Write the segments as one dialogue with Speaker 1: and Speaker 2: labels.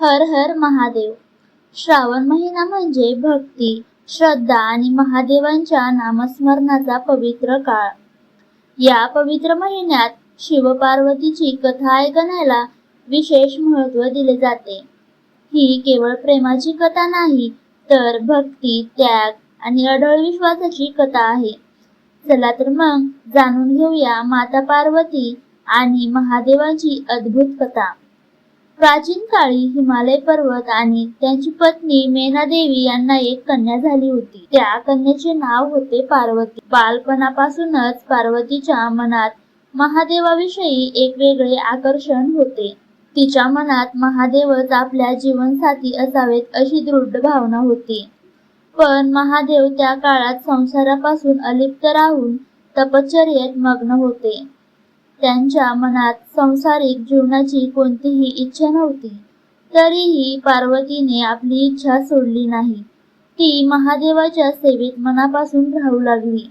Speaker 1: हर हर महादेव. श्रावण महिना म्हणजे भक्ती, श्रद्धा आणि महादेवांच्या नामस्मरणाचा पवित्र काळ. या पवित्र महिन्यात शिवपार्वतीची कथा ऐकण्याला विशेष महत्त्व दिले जाते. ही केवळ प्रेमाची कथा नाही, तर भक्ती, त्याग आणि अढळ विश्वासाची कथा आहे. चला तर मग जाणून घेऊया माता पार्वती आणि महादेवाची अद्भुत कथा. प्राचीन काळी हिमालय पर्वत आणि त्यांची पत्नी मेनादेवी यांना एक कन्या झाली होती. त्या कन्येचे नाव होते पार्वती. बालपणापासूनच पार्वतीच्या मनात महादेवाविषयी एक वेगळे आकर्षण होते. तिच्या मनात महादेवच आपल्या जीवनसाथी असावेत अशी दृढ भावना होती. पण महादेव त्या काळात संसारापासून अलिप्त राहून तपश्चर्येत मग्न होते. त्यांच्या मनात सांसारिक जीवनाची कोणतीही इच्छा नव्हती. तरीही पार्वतीने आपली इच्छा सोडली नाही. ती महादेवाच्या सेवेत मनापासून राहू लागली.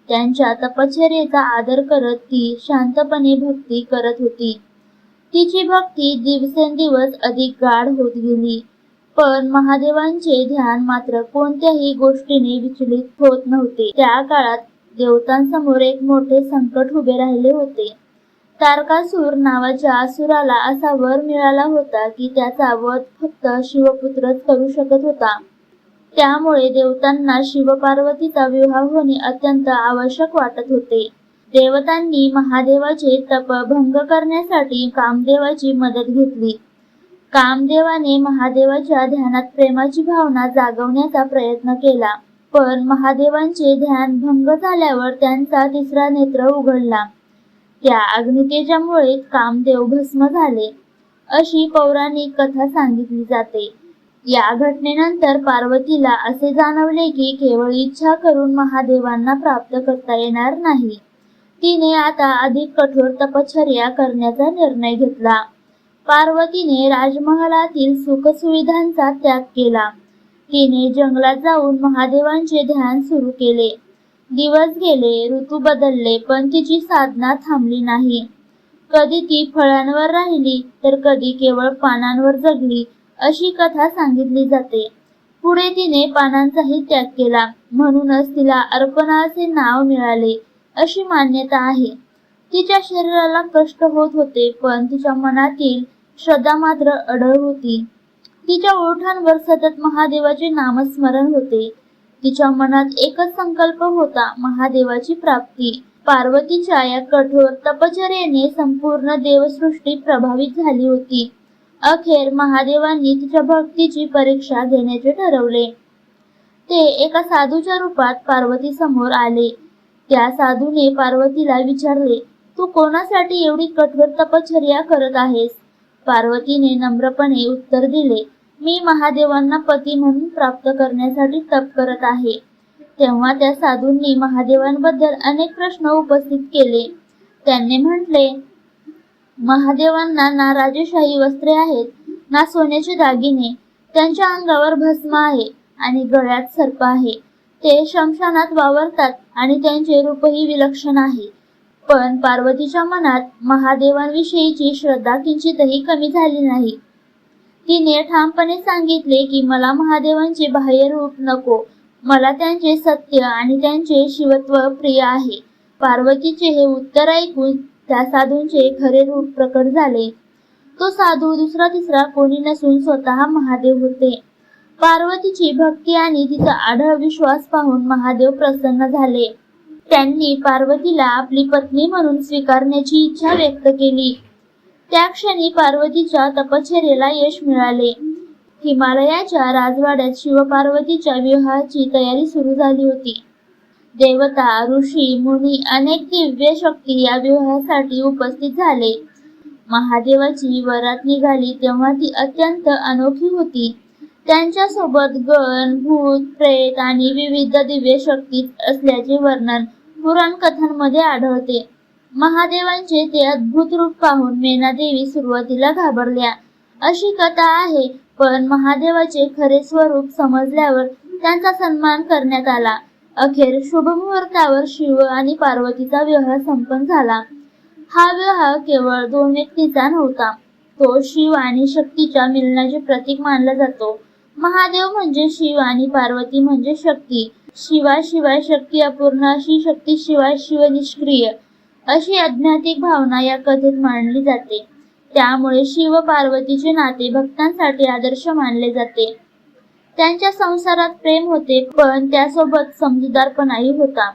Speaker 1: त्यांच्या तपश्चर्येचा आदर करत ती शांतपणे भक्ती करत होती. तिची भक्ती दिवसेंदिवस अधिक गाढ होत गेली. पण महादेवांचे ध्यान मात्र कोणत्याही गोष्टीने विचलित होत नव्हते. त्या काळात देवतांसमोर एक मोठे संकट उभे राहिले होते. तारकासूर नावाच्या असुराला असा वर मिळाला होता की त्याचा वध फक्त शिवपुत्रच करू शकत होता. त्यामुळे देवतांना शिवपार्वतीचा विवाह होणे अत्यंत आवश्यक वाटत होते. देवतांनी महादेवाचे तप भंग करण्यासाठी कामदेवाची मदत घेतली. कामदेवाने महादेवाच्या ध्यानात प्रेमाची भावना जागवण्याचा प्रयत्न केला. पण महादेवांचे ध्यान भंग झाल्यावर त्यांचा तिसरा नेत्र उघडला. त्या अग्नितेजामुळे कामदेव भस्म झाले, अशी पौराणिक कथा सांगितली जाते. या घटनेनंतर पार्वतीला असे जाणवले की केवळ इच्छा करून महादेवांना प्राप्त करता येणार नाही. तिने आता अधिक कठोर तपश्चर्या करण्याचा निर्णय घेतला. पार्वतीने राजमहालातील सुखसुविधांचा त्याग केला. तिने जंगलात जाऊन महादेवांचे ध्यान सुरू केले. दिवस गेले, ऋतू बदलले, पण तिची साधना थांबली नाही. कधी ती फळांवर राहिली तर कधी केवळ पानांवर जगली, अशी कथा सांगितली जाते. पुढे तिने पानांचाही त्याग केला, म्हणूनच तिला अर्पणा असे नाव मिळाले, अशी मान्यता आहे. तिच्या शरीराला कष्ट होत होते, पण तिच्या मनातील श्रद्धा मात्र अढळ होती. तिच्या ओठांवर सतत महादेवाचे नामस्मरण होते. तिच्या मनात एकच संकल्प होता, महादेवाची प्राप्ती. पार्वतीच्या या कठोर तपश्चर्येने संपूर्ण देवसृष्टी प्रभावित झाली होती. अखेर महादेवांनी तिच्या भक्तीची परीक्षा घेण्याचे ठरवले. ते एका साधूच्या रूपात पार्वती समोर आले. त्या साधूने पार्वतीला विचारले, तू कोणासाठी एवढी कठोर तपश्चर्या करत आहेस? पार्वतीने नम्रपणे उत्तर दिले, मी महादेवांना पती म्हणून प्राप्त करण्यासाठी तप करत आहे. तेव्हा त्या साधूंनी महादेवांबद्दल अनेक प्रश्न उपस्थित केले. त्यांनी म्हटले, महादेवांना ना राजेशाही वस्त्रे आहेत, ना सोन्याचे दागिने. त्यांच्या अंगावर भस्म आहे आणि गळ्यात सर्प आहे. ते शमशानात वावरतात आणि त्यांचे रूपही विलक्षण आहे. पण पार्वतीच्या मनात महादेवांविषयीची श्रद्धा किंचितही कमी झाली नाही. तिने ठामपणे सांगितले की मला महादेवांचे बाह्य रूप नको, मला त्यांचे सत्य आणि त्यांचे शिवत्व प्रिय आहे. पार्वतीचे हे उत्तर ऐकून त्या साधूंचे खरे रूप प्रकट झाले. तो साधू दुसरा तिसरा कोणी नसून स्वतः महादेव होते. पार्वतीची भक्ती आणि तिचा आढळ विश्वास पाहून महादेव प्रसन्न झाले. त्यांनी पार्वतीला आपली पत्नी म्हणून स्वीकारण्याची इच्छा व्यक्त केली. त्या क्षणी पार्वतीच्या तपश्चर्येला यश मिळाले. हिमालयाच्या राजवाड्यात शिवपार्वतीच्या विवाहाची तयारी सुरू झाली होती. देवता, ऋषी, मुनी, अनेक दिव्य शक्ती या विवाहासाठी उपस्थित झाले. महादेवाची वरात निघाली तेव्हा ती अत्यंत अनोखी होती. त्यांच्या सोबत गण, भूत, प्रेत आणि विविध दिव्य शक्ती असल्याचे वर्णन पुराण कथांमध्ये आढळते. महादेवांचे ते अद्भुत रूप पाहून मेनादेवी सुरुवातीला घाबरल्या, अशी कथा आहे. पण महादेवाचे खरे स्वरूप समजल्यावर त्यांचा सन्मान करण्यात आला. अखेर शुभ मुहूर्तावर शिव आणि पार्वतीचा विवाह संपन्न झाला. हा विवाह केवळ दोन व्यक्तींचा नव्हता, तो शिव आणि शक्तीच्या मिलनाचे प्रतीक मानला जातो. महादेव म्हणजे शिव आणि पार्वती म्हणजे शक्ती. शिवाशिवाय शक्ती अपूर्ण, अशी शक्तीशिवाय शिव निष्क्रिय, अशी आध्यात्मिक भावना या कथेत मांडली जाते. त्यामुळे शिव पार्वतीचे नाते भक्तांसाठी आदर्श मानले जाते. त्यांच्या संसारात प्रेम होते, पण त्यासोबत समजूतदारपणाही होता.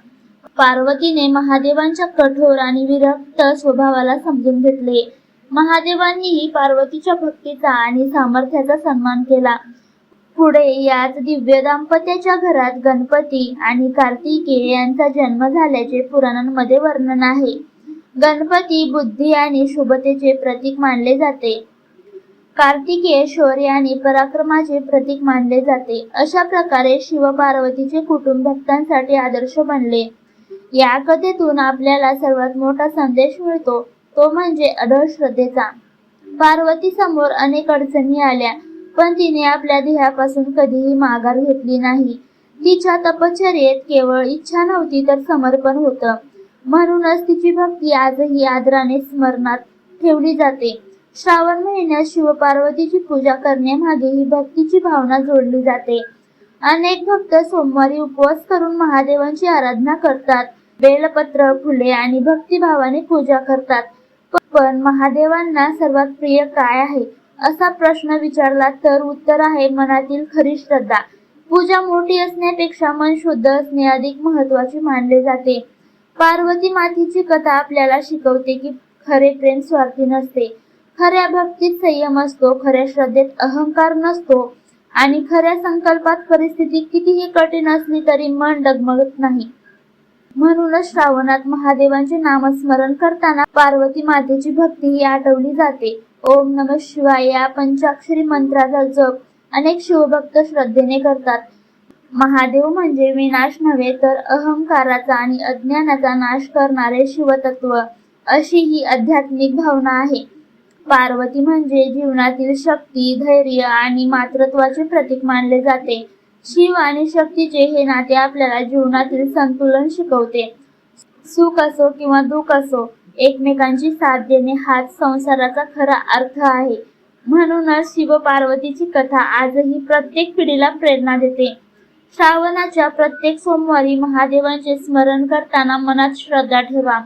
Speaker 1: पार्वतीने महादेवांच्या कठोर आणि विरक्त स्वभावाला समजून घेतले. महादेवांनीही पार्वतीच्या भक्तीचा आणि सामर्थ्याचा सन्मान केला. पुढे याच दिव्य दाम्पत्याच्या घरात गणपती आणि कार्तिकेय यांचा जन्म झाल्याचे पुराणांमध्ये वर्णन आहे. गणपती बुद्धी आणि शुभतेचे प्रतीक मानले जाते. कार्तिकेय शौर्य आणि पराक्रमाचे प्रतीक मानले जाते. अशा प्रकारे शिव पार्वतीचे कुटुंब भक्तांसाठी आदर्श बनले. या कथेतून आपल्याला सर्वात मोठा संदेश मिळतो, तो म्हणजे अढळ श्रद्धेचा. पार्वती समोर अनेक अडचणी आल्या, पण तिने आपल्या ध्येयापासून कधीही माघार घेतली नाही. तिच्या तपश्चर्येत केवळ इच्छा नव्हती, तर समर्पण होतं. म्हणूनच तिची भक्ती आजही आदराने स्मरणात ठेवली जाते. श्रावण महिन्यात शिवपार्वतीची पूजा करण्यामागे ही भक्तीची भावना जोडली जाते. अनेक भक्त सोमवारी उपवास करून महादेवांची आराधना करतात. बेलपत्र, फुले आणि भक्तिभावाने पूजा करतात. पण महादेवांना सर्वात प्रिय काय आहे, असा प्रश्न विचारला तर उत्तर आहे मनातील खरी श्रद्धा. पूजा मोठी असण्यापेक्षा मन शुद्ध असणे अधिक महत्त्वाचे मानले जाते. पार्वती मातेची कथा आपल्याला शिकवते की खरे प्रेम स्वार्थी नसते. खऱ्या भक्तीत संयम असतो, खऱ्या श्रद्धेत अहंकार नसतो आणि खऱ्या संकल्पात परिस्थिती कितीही कठीण असली तरी मन डगमगत नाही. म्हणूनच श्रावणात महादेवांचे नामस्मरण करताना पार्वती मातेची भक्तीही आठवली जाते. ओम नमः शिवाय या पंचाक्षरी मंत्राचा जप अनेक शिवभक्त श्रद्धेने करतात. महादेव म्हणजे विनाश नव्हे तर अहंकाराचा आणि अज्ञानाचा नाश करणारे शिवतत्व, अशी ही आध्यात्मिक भावना आहे. पार्वती म्हणजे जीवनातील शक्ती, धैर्य आणि मातृत्वाचे प्रतीक मानले जाते. शिव आणि शक्तीचे हे नाते आपल्याला जीवनातील संतुलन शिकवते. सुख असो किंवा दुःख असो, एकमेकांची साथ देणे हाच संसाराचा खरा अर्थ आहे. म्हणूनच शिव पार्वतीची कथा आजही प्रत्येक पिढीला प्रेरणा देते. श्रावणाच्या प्रत्येक सोमवारी महादेवांचे स्मरण करताना मनात श्रद्धा ठेवा.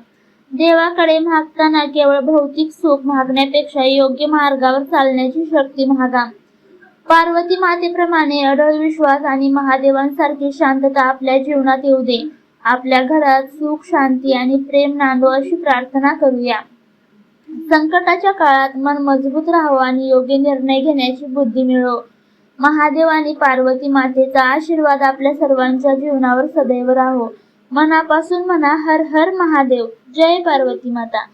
Speaker 1: देवाकडे मागताना केवळ भौतिक सुख मागण्यापेक्षा योग्य मार्गावर चालण्याची शक्ती मागा. पार्वती मातेप्रमाणे अढळ विश्वास आणि महादेवांसारखी शांतता आपल्या जीवनात येऊ दे. आपल्या घरात सुख, शांती आणि प्रेम नांदो, अशी प्रार्थना करूया. संकटाच्या काळात मन मजबूत राहो आणि योग्य निर्णय घेण्याची बुद्धी मिळो. महादेव आणि पार्वती मातेचा आशीर्वाद आपल्या सर्वांच्या जीवनावर सदैव राहो. मनापासून म्हणा, हर हर महादेव, जय पार्वती माता.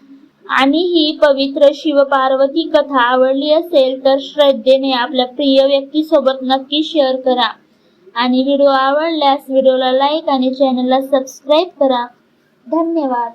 Speaker 1: आणि ही पवित्र शिव पार्वती कथा आवडली असेल तर श्रद्धेने आपल्या प्रिय व्यक्तीसोबत नक्की शेअर करा. आणि व्हिडिओ आवडल्यास व्हिडिओला लाईक आणि चॅनलला सबस्क्राईब करा. धन्यवाद.